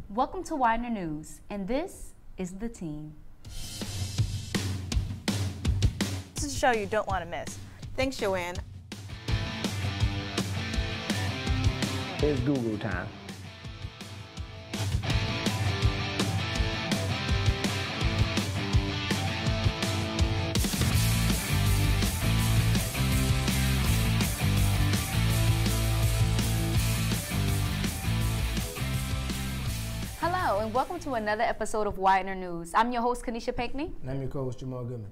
Welcome to Widener News, and this is The Team. This is a show you don't want to miss. Thanks, Joanne. It's Google time. Hello, and welcome to another episode of Widener News. I'm your host, Kanisha Pinckney. And I'm your co-host, Jamal Goodman.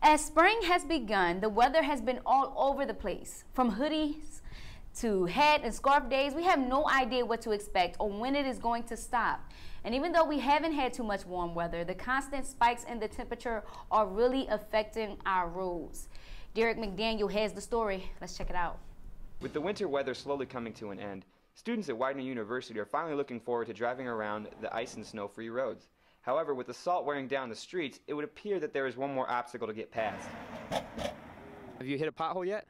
As spring has begun, the weather has been all over the place. From hoodies to hat and scarf days, we have no idea what to expect or when it is going to stop. And even though we haven't had too much warm weather, the constant spikes in the temperature are really affecting our roads. Derek McDaniel has the story. Let's check it out. With the winter weather slowly coming to an end, students at Widener University are finally looking forward to driving around the ice and snow-free roads. However, with the salt wearing down the streets, it would appear that there is one more obstacle to get past. Have you hit a pothole yet?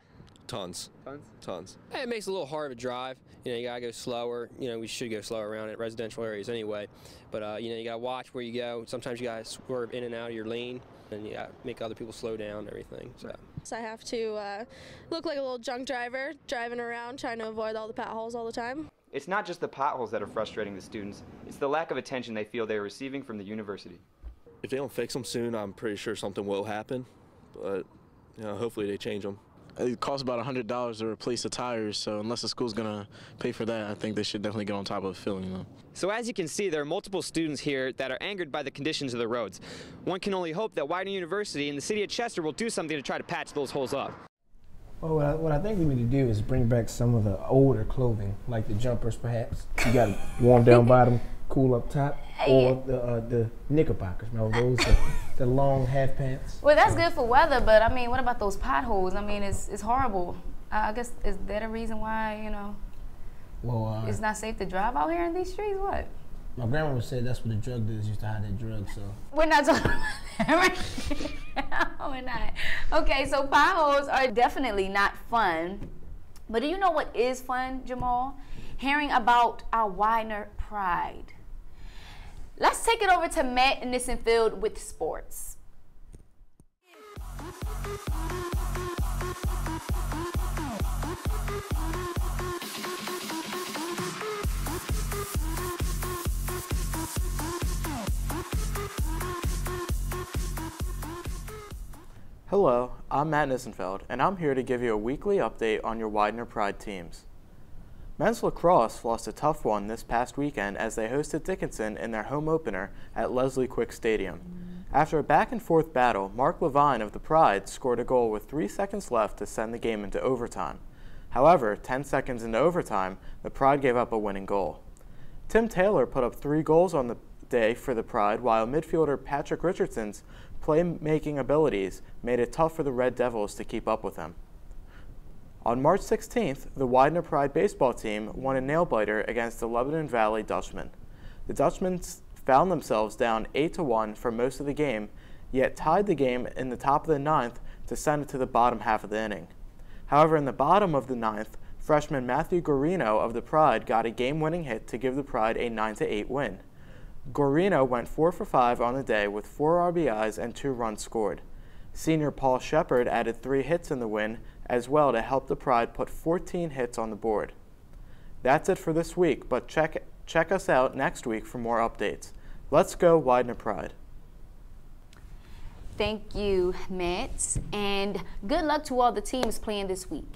Tons. Tons? Tons. It makes it a little hard to drive. You gotta go slower. We should go slower around it, residential areas anyway. But, you gotta watch where you go. Sometimes you gotta swerve in and out of your lane, and you gotta make other people slow down and everything. So I have to look like a little drunk driver, driving around, trying to avoid all the potholes all the time. It's not just the potholes that are frustrating the students, it's the lack of attention they feel they are receiving from the university. If they don't fix them soon, I'm pretty sure something will happen, but hopefully they change them. It costs about $100 to replace the tires, so unless the school's gonna pay for that, I think they should definitely get on top of filling them. So as you can see, there are multiple students here that are angered by the conditions of the roads. One can only hope that Widener University and the city of Chester will do something to try to patch those holes up. Well, what I think we need to do is bring back some of the older clothing, like the jumpers perhaps. You got a warm down bottom, cool up top, or the knickerbockers. Those are the long half pants. Well, that's good for weather, but I mean, what about those potholes? I mean, it's horrible. I guess, is that a reason why, Well, it's not safe to drive out here in these streets? What? My grandma said that's what the drug dealers used to hide their drugs, so. We're not talking about that, right? No, we're not. Okay, so potholes are definitely not fun. But do you know what is fun, Jamal? Hearing about our Widener pride. Let's take it over to Matt Nissenfield with sports. Hello, I'm Matt Nissenfeld, and I'm here to give you a weekly update on your Widener Pride teams. Men's lacrosse lost a tough one this past weekend as they hosted Dickinson in their home opener at Leslie Quick Stadium. After a back-and-forth battle, Mark Levine of the Pride scored a goal with 3 seconds left to send the game into overtime. However, 10 seconds into overtime, the Pride gave up a winning goal. Tim Taylor put up 3 goals on the day for the Pride, while midfielder Patrick Richardson's playmaking abilities made it tough for the Red Devils to keep up with him. On March 16th, the Widener Pride baseball team won a nail-biter against the Lebanon Valley Dutchmen. The Dutchmen found themselves down 8-1 for most of the game, yet tied the game in the top of the 9th to send it to the bottom half of the inning. However, in the bottom of the 9th, freshman Matthew Gorino of the Pride got a game-winning hit to give the Pride a 9-8 win. Gorino went 4 for 5 on the day with 4 RBIs and 2 runs scored. Senior Paul Shepard added 3 hits in the win as well to help the Pride put 14 hits on the board. That's it for this week, but check us out next week for more updates. Let's go Widener Pride. Thank you, Matt, and good luck to all the teams playing this week.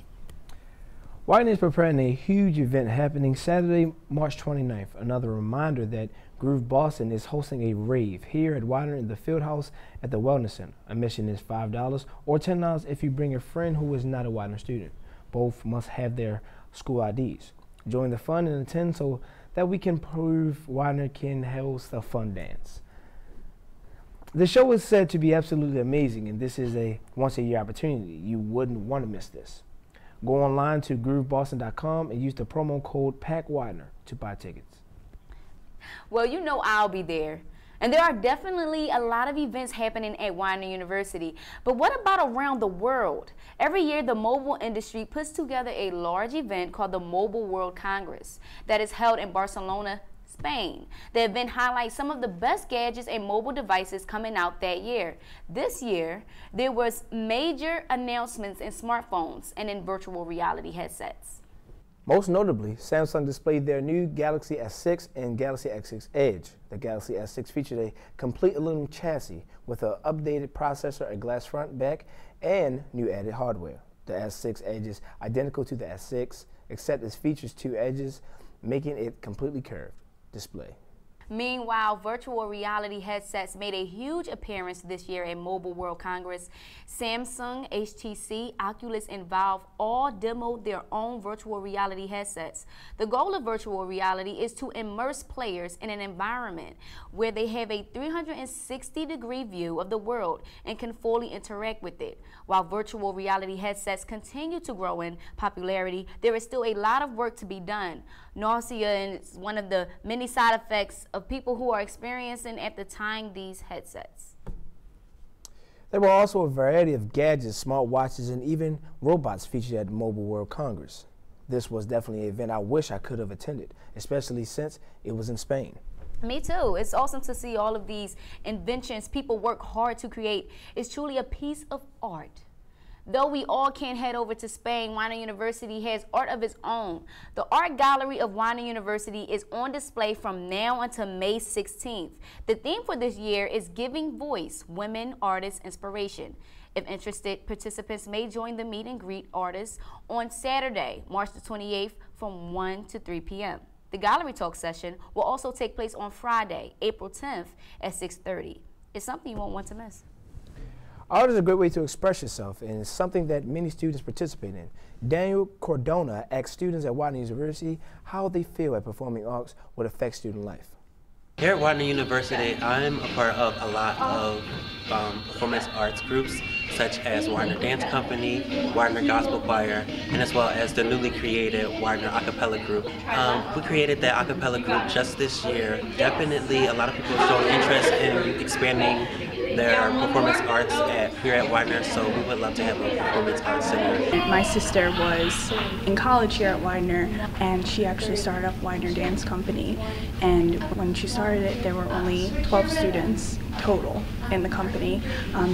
Widener is preparing a huge event happening Saturday, March 29th. Another reminder that Groove Boston is hosting a rave here at Widener in the Field House at the Wellness Center. Admission is $5 or $10 if you bring a friend who is not a Widener student. Both must have their school IDs. Join the fun and attend so that we can prove Widener can host a fun dance. The show is said to be absolutely amazing, and this is a once-a-year opportunity. You wouldn't want to miss this. Go online to grooveboston.com and use the promo code PACKWIDENER to buy tickets. Well, you know I'll be there. And there are definitely a lot of events happening at Widener University. But what about around the world? Every year, the mobile industry puts together a large event called the Mobile World Congress that is held in Barcelona, Spain. The event highlights some of the best gadgets and mobile devices coming out that year. This year, there was major announcements in smartphones and in virtual reality headsets. Most notably, Samsung displayed their new Galaxy S6 and Galaxy S6 Edge. The Galaxy S6 featured a complete aluminum chassis with an updated processor, a glass front, back, and new added hardware. The S6 Edge is identical to the S6, except it features two edges, making it completely curved display. Meanwhile, virtual reality headsets made a huge appearance this year at Mobile World Congress. Samsung, HTC, Oculus, and Valve all demoed their own virtual reality headsets. The goal of virtual reality is to immerse players in an environment where they have a 360-degree view of the world and can fully interact with it. While virtual reality headsets continue to grow in popularity, there is still a lot of work to be done. Nausea is one of the many side effects of people who are experiencing after tying these headsets. There were also a variety of gadgets, smartwatches, and even robots featured at Mobile World Congress. This was definitely an event I wish I could have attended, especially since it was in Spain. Me too. It's awesome to see all of these inventions people work hard to create. It's truly a piece of art. Though we all can't head over to Spain, Widener University has art of its own. The art gallery of Widener University is on display from now until May 16th. The theme for this year is Giving Voice, Women, Artists, Inspiration. If interested, participants may join the meet and greet artists on Saturday, March the 28th from 1 to 3 p.m. The gallery talk session will also take place on Friday, April 10th at 6:30. It's something you won't want to miss. Art is a great way to express yourself, and it's something that many students participate in. Daniel Cordona asked students at Widener University how they feel at performing arts would affect student life. Here at Widener University, I'm a part of a lot of performance arts groups, such as Widener Dance Company, Widener Gospel Choir, and as well as the newly created Widener Acapella Group. We created that acapella group just this year. Definitely a lot of people showing interest in expanding their performance arts here at Widener, so we would love to have a performance arts center. My sister was in college here at Widener, and she actually started up Widener Dance Company, and when she started it, there were only 12 students total in the company,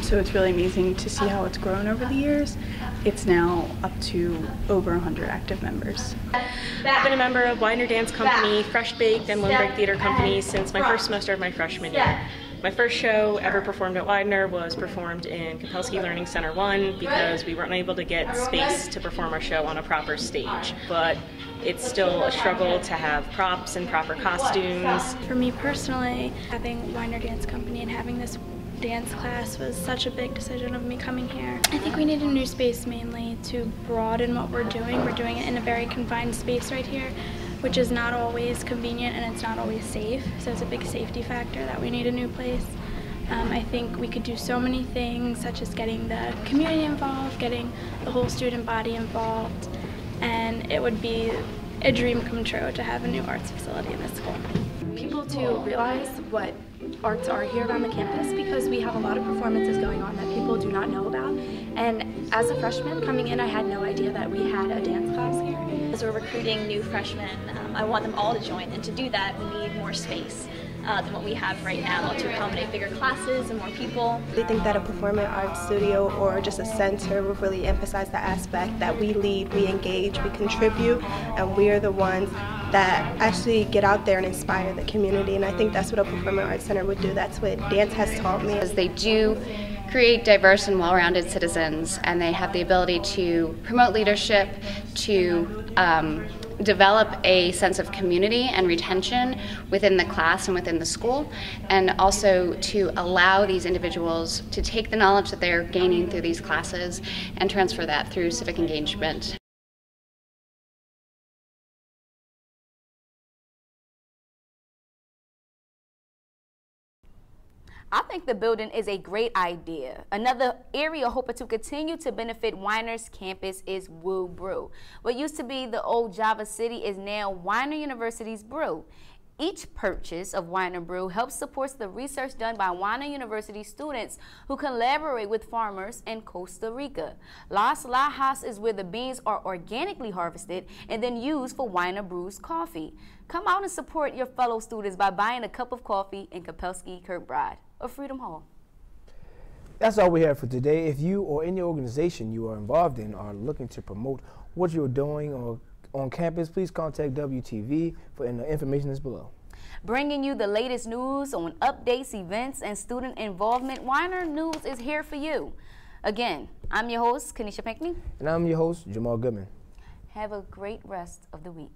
so it's really amazing to see how it's grown over the years. It's now up to over 100 active members. I've been a member of Widener Dance Company, Fresh Baked, and Lone Break Theater Company since my first semester of my freshman year. My first show ever performed at Widener was performed in Kapelski Learning Center 1 because we weren't able to get space to perform our show on a proper stage. But it's still a struggle to have props and proper costumes. For me personally, having Widener Dance Company and having this dance class was such a big decision of me coming here. I think we need a new space mainly to broaden what we're doing. We're doing it in a very confined space right here, which is not always convenient and it's not always safe. So it's a big safety factor that we need a new place. I think we could do so many things, such as getting the community involved, getting the whole student body involved, and it would be a dream come true to have a new arts facility in this school. People to realize what arts are here on the campus, because we have a lot of performances going on that people do not know about. And as a freshman coming in, I had no idea that we had a dance class here. As we're recruiting new freshmen, I want them all to join, and to do that we need more space than what we have right now to accommodate bigger classes and more people. I think that a performing arts studio or just a center will really emphasize the aspect that we lead, we engage, we contribute, and we are the ones that actually get out there and inspire the community. And I think that's what a performing arts center would do. That's what dance has taught me. As they do create diverse and well-rounded citizens, and they have the ability to promote leadership, to develop a sense of community and retention within the class and within the school, and also to allow these individuals to take the knowledge that they're gaining through these classes and transfer that through civic engagement. I think the building is a great idea. Another area hoping to continue to benefit Widener's campus is Woo Brew. What used to be the old Java City is now Widener University's Brew. Each purchase of Widener Brew helps support the research done by Widener University students who collaborate with farmers in Costa Rica. Las Lajas is where the beans are organically harvested and then used for Widener Brew's coffee. Come out and support your fellow students by buying a cup of coffee in Kapelski Kirkbride or Freedom Hall. That's all we have for today. If you or any organization you are involved in are looking to promote what you're doing or on campus, please contact WTV and the information is below. Bringing you the latest news on updates, events, and student involvement, Widener News is here for you. Again, I'm your host, Kanisha Pinckney. And I'm your host, Jamal Goodman. Have a great rest of the week.